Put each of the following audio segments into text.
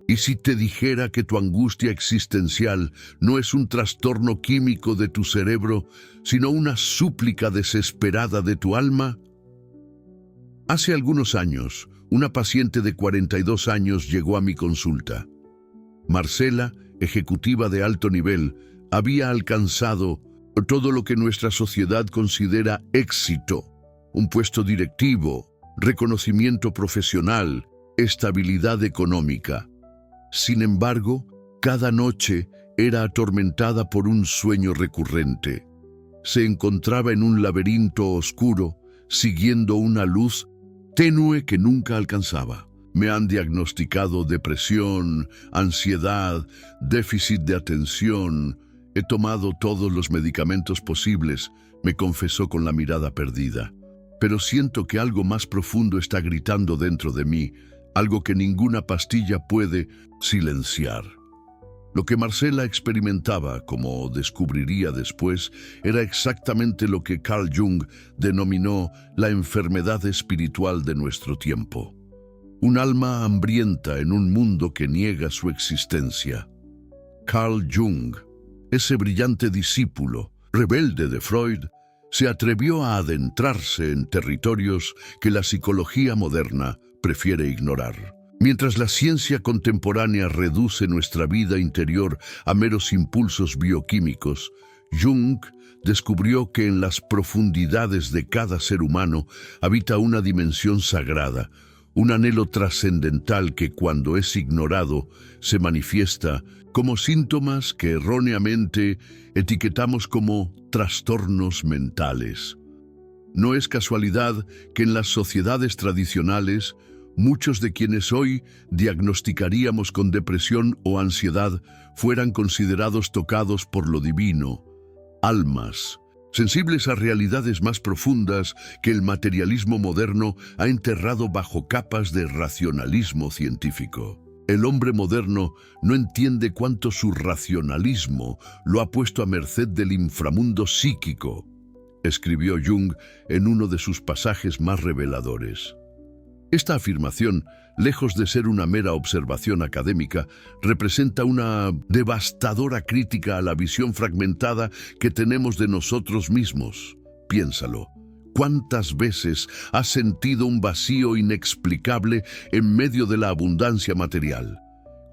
¿Y si te dijera que tu angustia existencial no es un trastorno químico de tu cerebro, sino una súplica desesperada de tu alma? Hace algunos años, una paciente de 42 años llegó a mi consulta. Marcela, ejecutiva de alto nivel, había alcanzado todo lo que nuestra sociedad considera éxito: un puesto directivo, reconocimiento profesional, estabilidad económica. Sin embargo, cada noche era atormentada por un sueño recurrente. Se encontraba en un laberinto oscuro, siguiendo una luz tenue que nunca alcanzaba. Me han diagnosticado depresión, ansiedad, déficit de atención. He tomado todos los medicamentos posibles, me confesó con la mirada perdida. Pero siento que algo más profundo está gritando dentro de mí, algo que ninguna pastilla puede silenciar. Lo que Marcela experimentaba, como descubriría después, era exactamente lo que Carl Jung denominó la enfermedad espiritual de nuestro tiempo. Un alma hambrienta en un mundo que niega su existencia. Carl Jung, ese brillante discípulo, rebelde de Freud, se atrevió a adentrarse en territorios que la psicología moderna prefiere ignorar. Mientras la ciencia contemporánea reduce nuestra vida interior a meros impulsos bioquímicos, Jung descubrió que en las profundidades de cada ser humano habita una dimensión sagrada, un anhelo trascendental que, cuando es ignorado, se manifiesta como síntomas que erróneamente etiquetamos como trastornos mentales. No es casualidad que en las sociedades tradicionales, muchos de quienes hoy diagnosticaríamos con depresión o ansiedad fueran considerados tocados por lo divino, almas sensibles a realidades más profundas que el materialismo moderno ha enterrado bajo capas de racionalismo científico. El hombre moderno no entiende cuánto su racionalismo lo ha puesto a merced del inframundo psíquico, escribió Jung en uno de sus pasajes más reveladores. Esta afirmación, lejos de ser una mera observación académica, representa una devastadora crítica a la visión fragmentada que tenemos de nosotros mismos. Piénsalo. ¿Cuántas veces has sentido un vacío inexplicable en medio de la abundancia material?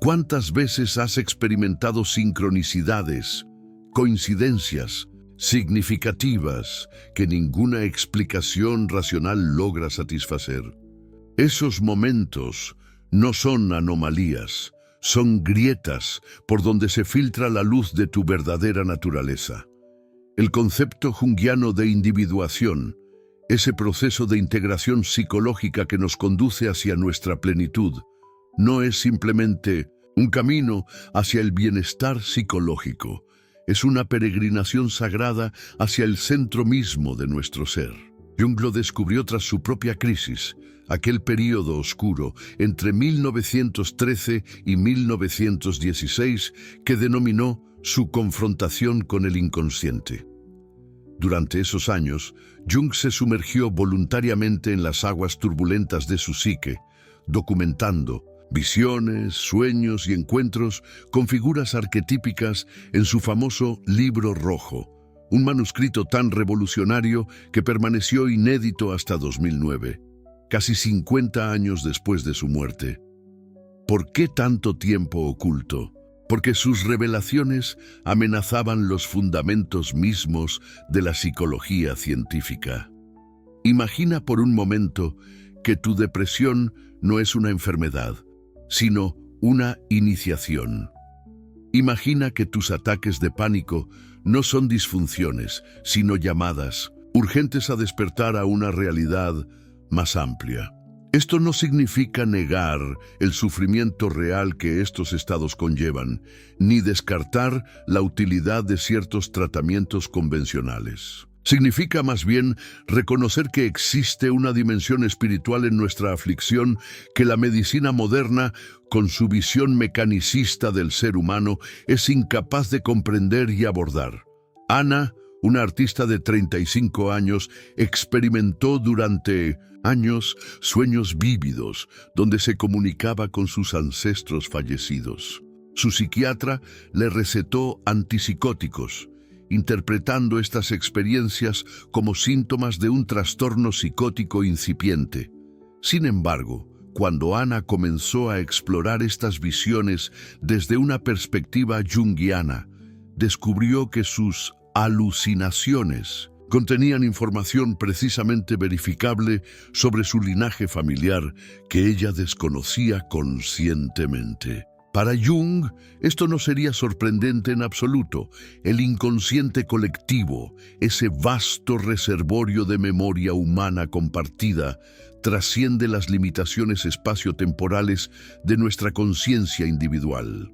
¿Cuántas veces has experimentado sincronicidades, coincidencias significativas que ninguna explicación racional logra satisfacer? Esos momentos no son anomalías, son grietas por donde se filtra la luz de tu verdadera naturaleza. El concepto junguiano de individuación, ese proceso de integración psicológica que nos conduce hacia nuestra plenitud, no es simplemente un camino hacia el bienestar psicológico, es una peregrinación sagrada hacia el centro mismo de nuestro ser. Jung lo descubrió tras su propia crisis, aquel período oscuro entre 1913 y 1916 que denominó su confrontación con el inconsciente. Durante esos años, Jung se sumergió voluntariamente en las aguas turbulentas de su psique, documentando visiones, sueños y encuentros con figuras arquetípicas en su famoso Libro Rojo, un manuscrito tan revolucionario que permaneció inédito hasta 2009, casi 50 años después de su muerte. ¿Por qué tanto tiempo oculto? Porque sus revelaciones amenazaban los fundamentos mismos de la psicología científica. Imagina por un momento que tu depresión no es una enfermedad, sino una iniciación. Imagina que tus ataques de pánico no son disfunciones, sino llamadas urgentes a despertar a una realidad más amplia. Esto no significa negar el sufrimiento real que estos estados conllevan, ni descartar la utilidad de ciertos tratamientos convencionales. Significa más bien reconocer que existe una dimensión espiritual en nuestra aflicción que la medicina moderna, con su visión mecanicista del ser humano, es incapaz de comprender y abordar. Ana, Una artista de 35 años experimentó durante años sueños vívidos donde se comunicaba con sus ancestros fallecidos. Su psiquiatra le recetó antipsicóticos, interpretando estas experiencias como síntomas de un trastorno psicótico incipiente. Sin embargo, cuando Ana comenzó a explorar estas visiones desde una perspectiva junguiana, descubrió que sus alucinaciones contenían información precisamente verificable sobre su linaje familiar que ella desconocía conscientemente. Para Jung, esto no sería sorprendente en absoluto. El inconsciente colectivo, ese vasto reservorio de memoria humana compartida, trasciende las limitaciones espaciotemporales de nuestra conciencia individual.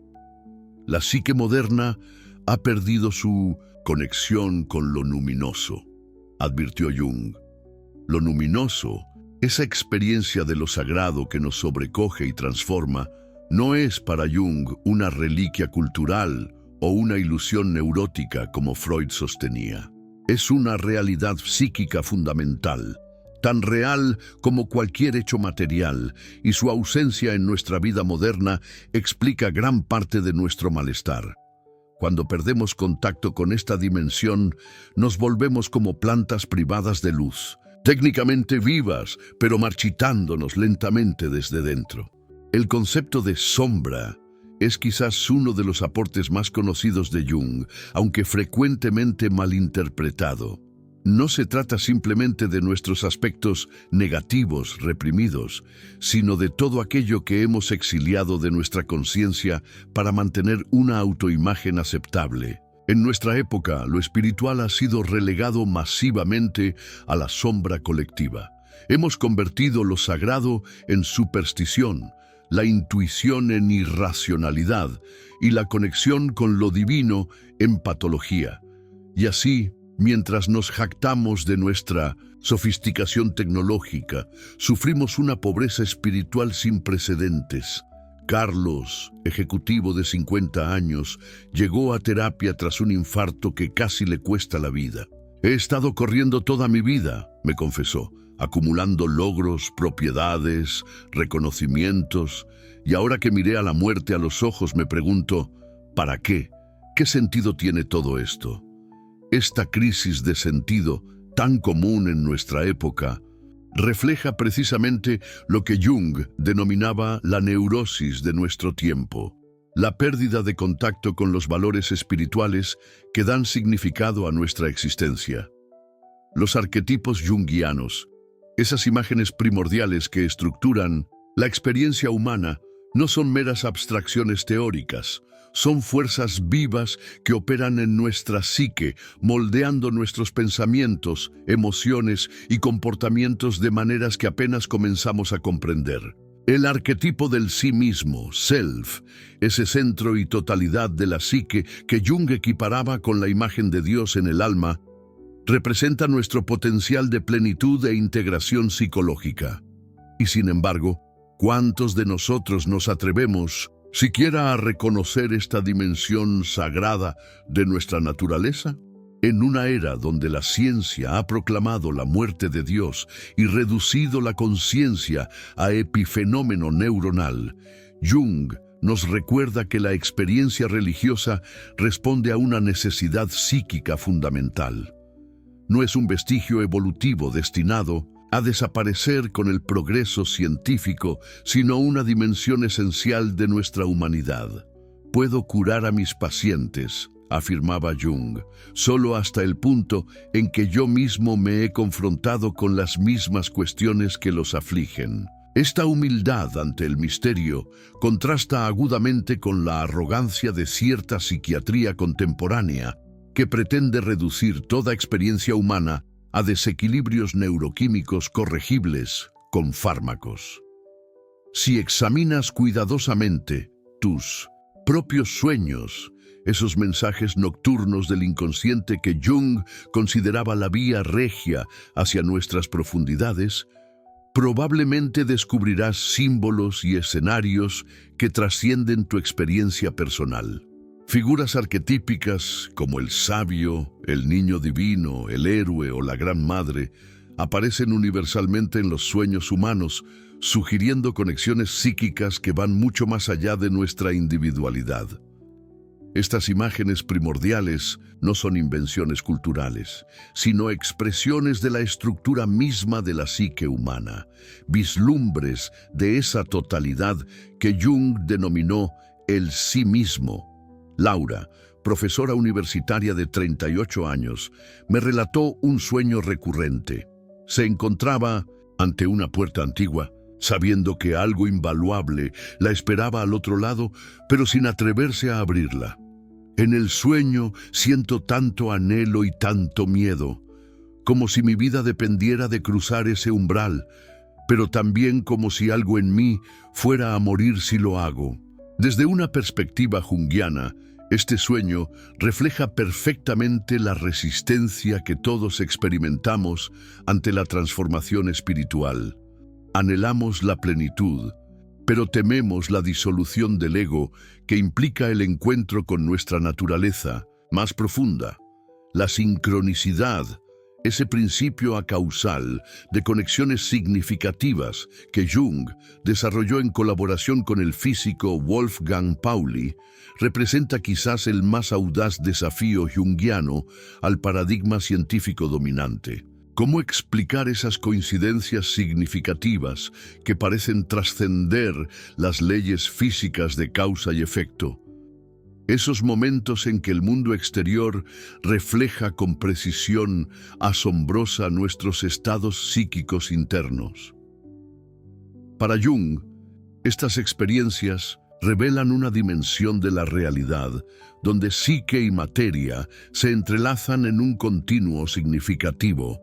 La psique moderna ha perdido su conexión con lo luminoso, advirtió Jung. Lo luminoso, esa experiencia de lo sagrado que nos sobrecoge y transforma, no es para Jung una reliquia cultural o una ilusión neurótica como Freud sostenía. Es una realidad psíquica fundamental, tan real como cualquier hecho material, y su ausencia en nuestra vida moderna explica gran parte de nuestro malestar. Cuando perdemos contacto con esta dimensión, nos volvemos como plantas privadas de luz, técnicamente vivas, pero marchitándonos lentamente desde dentro. El concepto de sombra es quizás uno de los aportes más conocidos de Jung, aunque frecuentemente malinterpretado. No se trata simplemente de nuestros aspectos negativos, reprimidos, sino de todo aquello que hemos exiliado de nuestra conciencia para mantener una autoimagen aceptable. En nuestra época, lo espiritual ha sido relegado masivamente a la sombra colectiva. Hemos convertido lo sagrado en superstición, la intuición en irracionalidad y la conexión con lo divino en patología. Y así, mientras nos jactamos de nuestra sofisticación tecnológica, sufrimos una pobreza espiritual sin precedentes. Carlos, ejecutivo de 50 años, llegó a terapia tras un infarto que casi le cuesta la vida. He estado corriendo toda mi vida, me confesó, acumulando logros, propiedades, reconocimientos, y ahora que miré a la muerte a los ojos me pregunto, ¿para qué? ¿Qué sentido tiene todo esto? Esta crisis de sentido, tan común en nuestra época, refleja precisamente lo que Jung denominaba la neurosis de nuestro tiempo, la pérdida de contacto con los valores espirituales que dan significado a nuestra existencia. Los arquetipos junguianos, esas imágenes primordiales que estructuran la experiencia humana, no son meras abstracciones teóricas, son fuerzas vivas que operan en nuestra psique, moldeando nuestros pensamientos, emociones y comportamientos de maneras que apenas comenzamos a comprender. El arquetipo del sí mismo, self, ese centro y totalidad de la psique que Jung equiparaba con la imagen de Dios en el alma, representa nuestro potencial de plenitud e integración psicológica. Y sin embargo, ¿cuántos de nosotros nos atrevemos siquiera a reconocer esta dimensión sagrada de nuestra naturaleza? En una era donde la ciencia ha proclamado la muerte de Dios y reducido la conciencia a epifenómeno neuronal, Jung nos recuerda que la experiencia religiosa responde a una necesidad psíquica fundamental. No es un vestigio evolutivo destinado a desaparecer con el progreso científico, sino una dimensión esencial de nuestra humanidad. Puedo curar a mis pacientes, afirmaba Jung, solo hasta el punto en que yo mismo me he confrontado con las mismas cuestiones que los afligen. Esta humildad ante el misterio contrasta agudamente con la arrogancia de cierta psiquiatría contemporánea que pretende reducir toda experiencia humana a desequilibrios neuroquímicos corregibles con fármacos. Si examinas cuidadosamente tus propios sueños, esos mensajes nocturnos del inconsciente que Jung consideraba la vía regia hacia nuestras profundidades, probablemente descubrirás símbolos y escenarios que trascienden tu experiencia personal. Figuras arquetípicas como el sabio, el niño divino, el héroe o la gran madre aparecen universalmente en los sueños humanos, sugiriendo conexiones psíquicas que van mucho más allá de nuestra individualidad. Estas imágenes primordiales no son invenciones culturales, sino expresiones de la estructura misma de la psique humana, vislumbres de esa totalidad que Jung denominó el sí mismo. Laura, profesora universitaria de 38 años, me relató un sueño recurrente. Se encontraba ante una puerta antigua, sabiendo que algo invaluable la esperaba al otro lado, pero sin atreverse a abrirla. En el sueño siento tanto anhelo y tanto miedo, como si mi vida dependiera de cruzar ese umbral, pero también como si algo en mí fuera a morir si lo hago. Desde una perspectiva junguiana, este sueño refleja perfectamente la resistencia que todos experimentamos ante la transformación espiritual. Anhelamos la plenitud, pero tememos la disolución del ego que implica el encuentro con nuestra naturaleza más profunda, la sincronicidad, ese principio acausal de conexiones significativas que Jung desarrolló en colaboración con el físico Wolfgang Pauli, representa quizás el más audaz desafío junguiano al paradigma científico dominante. ¿Cómo explicar esas coincidencias significativas que parecen trascender las leyes físicas de causa y efecto? Esos momentos en que el mundo exterior refleja con precisión asombrosa nuestros estados psíquicos internos. Para Jung, estas experiencias revelan una dimensión de la realidad donde psique y materia se entrelazan en un continuo significativo,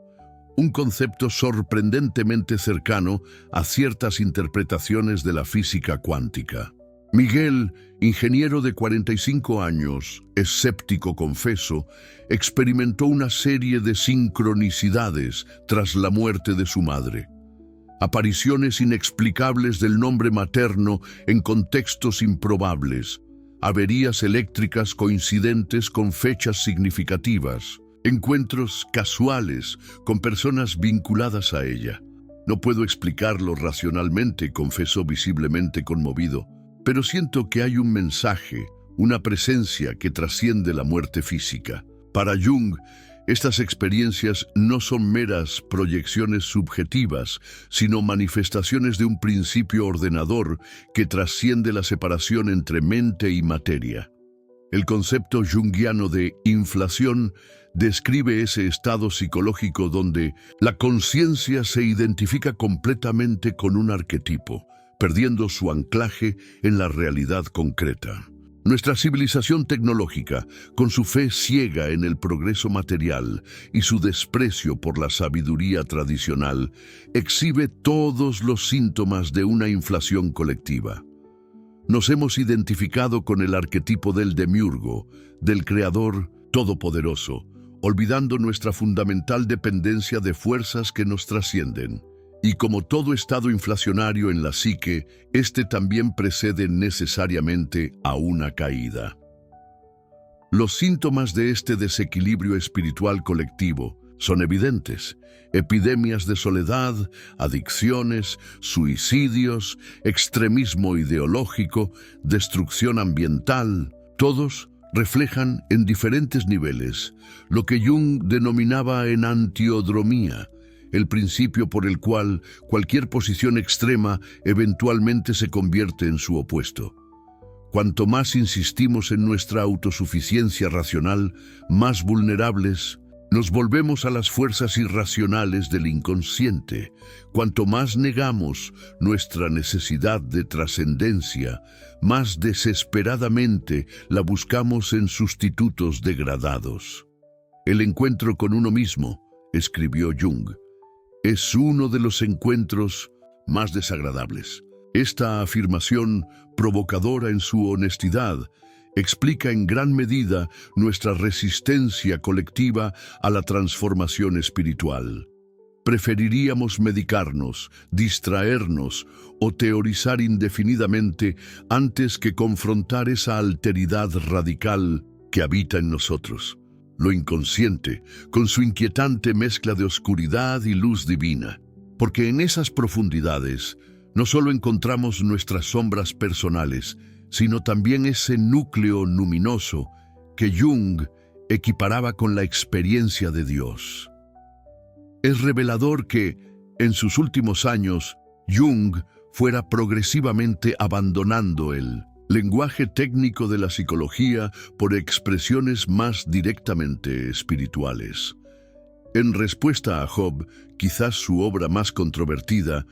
un concepto sorprendentemente cercano a ciertas interpretaciones de la física cuántica. Miguel, ingeniero de 45 años, escéptico confeso, experimentó una serie de sincronicidades tras la muerte de su madre. Apariciones inexplicables del nombre materno en contextos improbables, averías eléctricas coincidentes con fechas significativas, encuentros casuales con personas vinculadas a ella. No puedo explicarlo racionalmente, confesó visiblemente conmovido, pero siento que hay un mensaje, una presencia que trasciende la muerte física. Para Jung, estas experiencias no son meras proyecciones subjetivas, sino manifestaciones de un principio ordenador que trasciende la separación entre mente y materia. El concepto junguiano de inflación describe ese estado psicológico donde la conciencia se identifica completamente con un arquetipo, perdiendo su anclaje en la realidad concreta. Nuestra civilización tecnológica, con su fe ciega en el progreso material y su desprecio por la sabiduría tradicional, exhibe todos los síntomas de una inflación colectiva. Nos hemos identificado con el arquetipo del demiurgo, del creador todopoderoso, olvidando nuestra fundamental dependencia de fuerzas que nos trascienden. Y como todo estado inflacionario en la psique, este también precede necesariamente a una caída. Los síntomas de este desequilibrio espiritual colectivo son evidentes: epidemias de soledad, adicciones, suicidios, extremismo ideológico, destrucción ambiental. Todos reflejan en diferentes niveles lo que Jung denominaba enantiodromía, el principio por el cual cualquier posición extrema eventualmente se convierte en su opuesto. Cuanto más insistimos en nuestra autosuficiencia racional, más vulnerables nos volvemos a las fuerzas irracionales del inconsciente. Cuanto más negamos nuestra necesidad de trascendencia, más desesperadamente la buscamos en sustitutos degradados. El encuentro con uno mismo, escribió Jung, es uno de los encuentros más desagradables. Esta afirmación, provocadora en su honestidad, explica en gran medida nuestra resistencia colectiva a la transformación espiritual. preferiríamos medicarnos, distraernos o teorizar indefinidamente antes que confrontar esa alteridad radical que habita en nosotros, lo inconsciente, con su inquietante mezcla de oscuridad y luz divina. Porque en esas profundidades no solo encontramos nuestras sombras personales, sino también ese núcleo luminoso que Jung equiparaba con la experiencia de Dios. Es revelador que, en sus últimos años, Jung fuera progresivamente abandonando el lenguaje técnico de la psicología por expresiones más directamente espirituales. En respuesta a Job, quizás su obra más controvertida,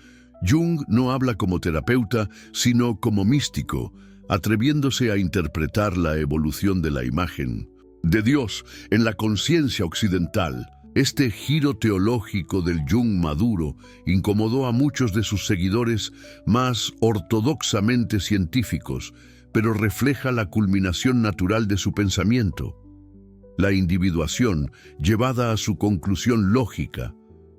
Jung no habla como terapeuta, sino como místico, atreviéndose a interpretar la evolución de la imagen de Dios en la conciencia occidental. Este giro teológico del Jung maduro incomodó a muchos de sus seguidores más ortodoxamente científicos, pero refleja la culminación natural de su pensamiento. La individuación, llevada a su conclusión lógica,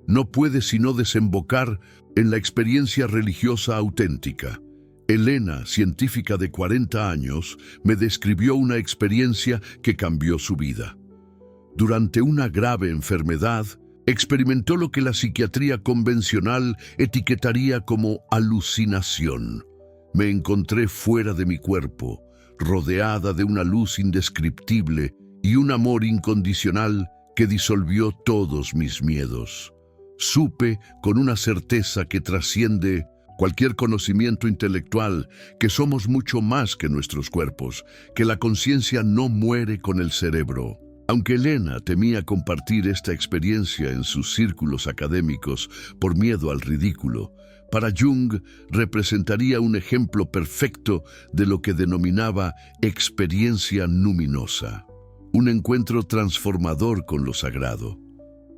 no puede sino desembocar en la experiencia religiosa auténtica. Elena, científica de 40 años, me describió una experiencia que cambió su vida. Durante una grave enfermedad, experimentó lo que la psiquiatría convencional etiquetaría como alucinación. Me encontré fuera de mi cuerpo, rodeada de una luz indescriptible y un amor incondicional que disolvió todos mis miedos. Supe con una certeza que trasciende cualquier conocimiento intelectual que somos mucho más que nuestros cuerpos, que la conciencia no muere con el cerebro. Aunque Elena temía compartir esta experiencia en sus círculos académicos por miedo al ridículo, para Jung representaría un ejemplo perfecto de lo que denominaba experiencia luminosa, un encuentro transformador con lo sagrado.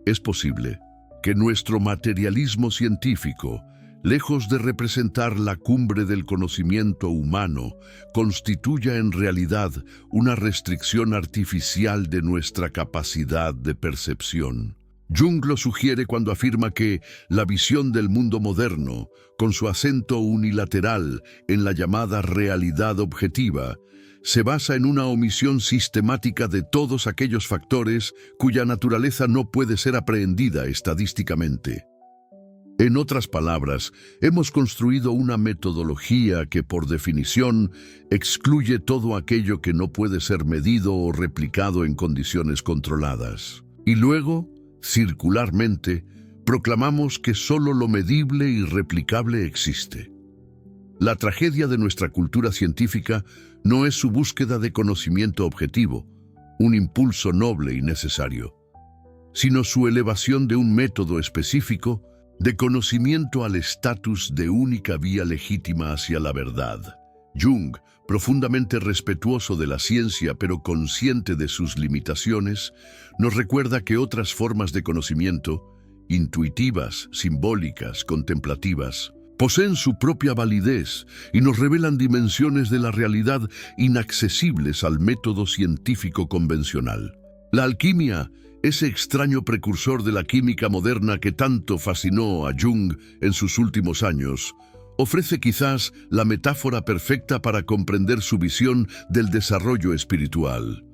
Es posible que nuestro materialismo científico, lejos de representar la cumbre del conocimiento humano, constituya en realidad una restricción artificial de nuestra capacidad de percepción. Jung lo sugiere cuando afirma que la visión del mundo moderno, con su acento unilateral en la llamada realidad objetiva, se basa en una omisión sistemática de todos aquellos factores cuya naturaleza no puede ser aprehendida estadísticamente. En otras palabras, hemos construido una metodología que, por definición, excluye todo aquello que no puede ser medido o replicado en condiciones controladas. Y luego, circularmente, proclamamos que solo lo medible y replicable existe. La tragedia de nuestra cultura científica no es su búsqueda de conocimiento objetivo, un impulso noble y necesario, sino su elevación de un método específico de conocimiento al estatus de única vía legítima hacia la verdad. Jung, profundamente respetuoso de la ciencia pero consciente de sus limitaciones, nos recuerda que otras formas de conocimiento, intuitivas, simbólicas, contemplativas, poseen su propia validez y nos revelan dimensiones de la realidad inaccesibles al método científico convencional. La alquimia, ese extraño precursor de la química moderna que tanto fascinó a Jung en sus últimos años, ofrece quizás la metáfora perfecta para comprender su visión del desarrollo espiritual.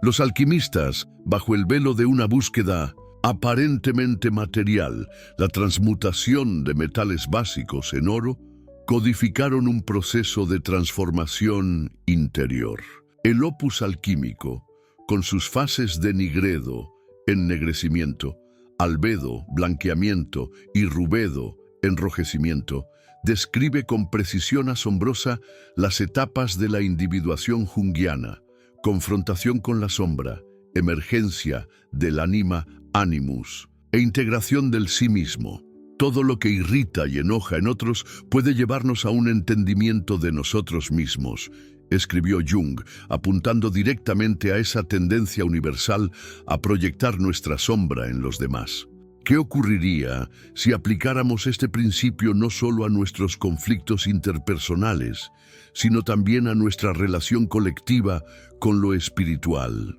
Los alquimistas, bajo el velo de una búsqueda aparentemente material, la transmutación de metales básicos en oro, codificaron un proceso de transformación interior. El opus alquímico, con sus fases de nigredo, ennegrecimiento, albedo, blanqueamiento y rubedo, enrojecimiento, describe con precisión asombrosa las etapas de la individuación junguiana: confrontación con la sombra, emergencia del ánima, animus, e integración del sí mismo. Todo lo que irrita y enoja en otros puede llevarnos a un entendimiento de nosotros mismos, escribió Jung, apuntando directamente a esa tendencia universal a proyectar nuestra sombra en los demás. ¿Qué ocurriría si aplicáramos este principio no solo a nuestros conflictos interpersonales, sino también a nuestra relación colectiva con lo espiritual?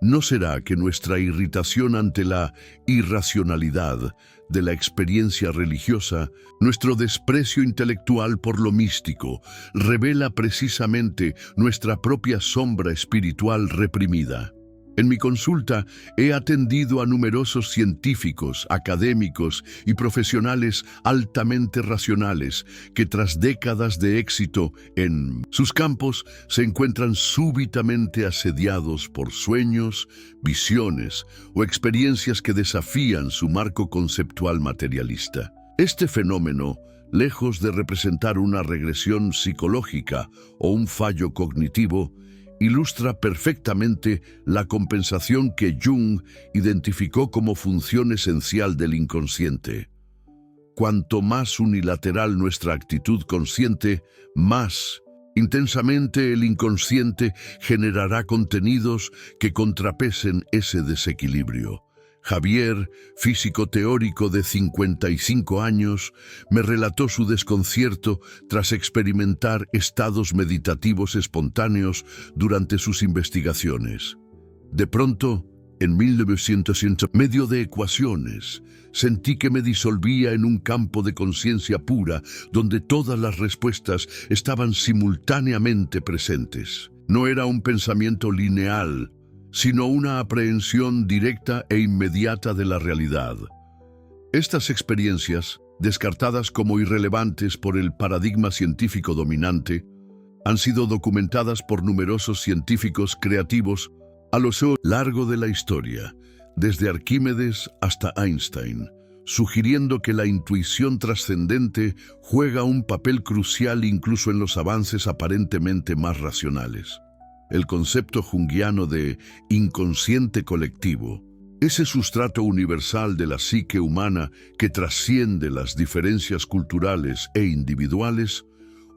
¿No será que nuestra irritación ante la irracionalidad de la experiencia religiosa, nuestro desprecio intelectual por lo místico, revela precisamente nuestra propia sombra espiritual reprimida? En mi consulta he atendido a numerosos científicos, académicos y profesionales altamente racionales que tras décadas de éxito en sus campos se encuentran súbitamente asediados por sueños, visiones o experiencias que desafían su marco conceptual materialista. Este fenómeno, lejos de representar una regresión psicológica o un fallo cognitivo, ilustra perfectamente la compensación que Jung identificó como función esencial del inconsciente. Cuanto más unilateral nuestra actitud consciente, más intensamente el inconsciente generará contenidos que contrapesen ese desequilibrio. Javier, físico teórico de 55 años, me relató su desconcierto tras experimentar estados meditativos espontáneos durante sus investigaciones. De pronto, en 1900, medio de ecuaciones, sentí que me disolvía en un campo de conciencia pura donde todas las respuestas estaban simultáneamente presentes. No era un pensamiento lineal, sino una aprehensión directa e inmediata de la realidad. Estas experiencias, descartadas como irrelevantes por el paradigma científico dominante, han sido documentadas por numerosos científicos creativos a lo largo de la historia, desde Arquímedes hasta Einstein, sugiriendo que la intuición trascendente juega un papel crucial incluso en los avances aparentemente más racionales. El concepto junguiano de inconsciente colectivo, ese sustrato universal de la psique humana que trasciende las diferencias culturales e individuales,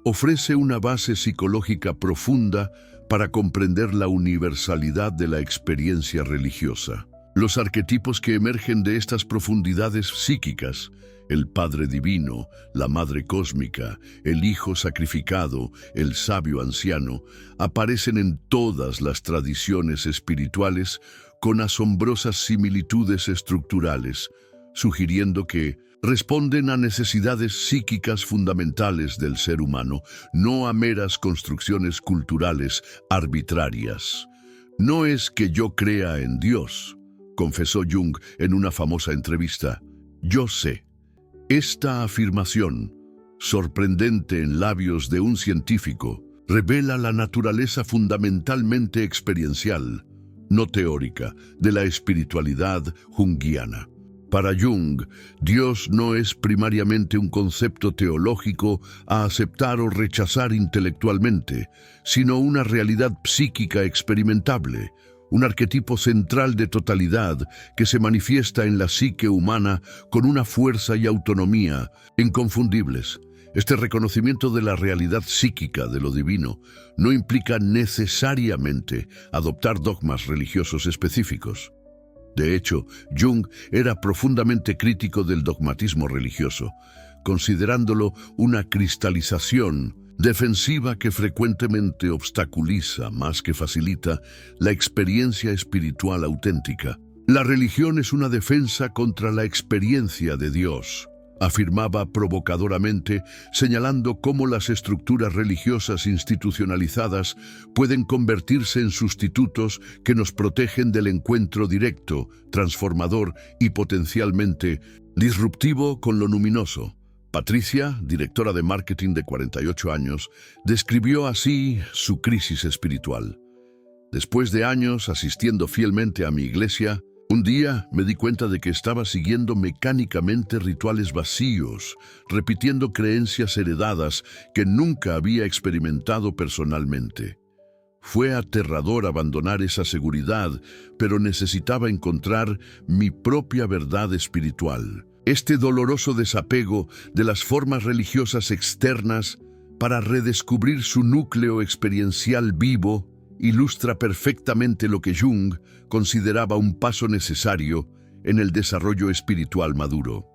ofrece una base psicológica profunda para comprender la universalidad de la experiencia religiosa. Los arquetipos que emergen de estas profundidades psíquicas, el Padre Divino, la Madre Cósmica, el Hijo Sacrificado, el Sabio Anciano, aparecen en todas las tradiciones espirituales con asombrosas similitudes estructurales, sugiriendo que responden a necesidades psíquicas fundamentales del ser humano, no a meras construcciones culturales arbitrarias. No es que yo crea en Dios, confesó Jung en una famosa entrevista. Yo sé. Esta afirmación, sorprendente en labios de un científico, revela la naturaleza fundamentalmente experiencial, no teórica, de la espiritualidad junguiana. Para Jung, Dios no es primariamente un concepto teológico a aceptar o rechazar intelectualmente, sino una realidad psíquica experimentable, un arquetipo central de totalidad que se manifiesta en la psique humana con una fuerza y autonomía inconfundibles. Este reconocimiento de la realidad psíquica de lo divino no implica necesariamente adoptar dogmas religiosos específicos. De hecho, Jung era profundamente crítico del dogmatismo religioso, considerándolo una cristalización defensiva que frecuentemente obstaculiza más que facilita la experiencia espiritual auténtica. La religión es una defensa contra la experiencia de Dios, afirmaba provocadoramente, señalando cómo las estructuras religiosas institucionalizadas pueden convertirse en sustitutos que nos protegen del encuentro directo, transformador y potencialmente disruptivo con lo luminoso. Patricia, directora de marketing de 48 años, describió así su crisis espiritual. Después de años asistiendo fielmente a mi iglesia, un día me di cuenta de que estaba siguiendo mecánicamente rituales vacíos, repitiendo creencias heredadas que nunca había experimentado personalmente. Fue aterrador abandonar esa seguridad, pero necesitaba encontrar mi propia verdad espiritual. Este doloroso desapego de las formas religiosas externas para redescubrir su núcleo experiencial vivo ilustra perfectamente lo que Jung consideraba un paso necesario en el desarrollo espiritual maduro.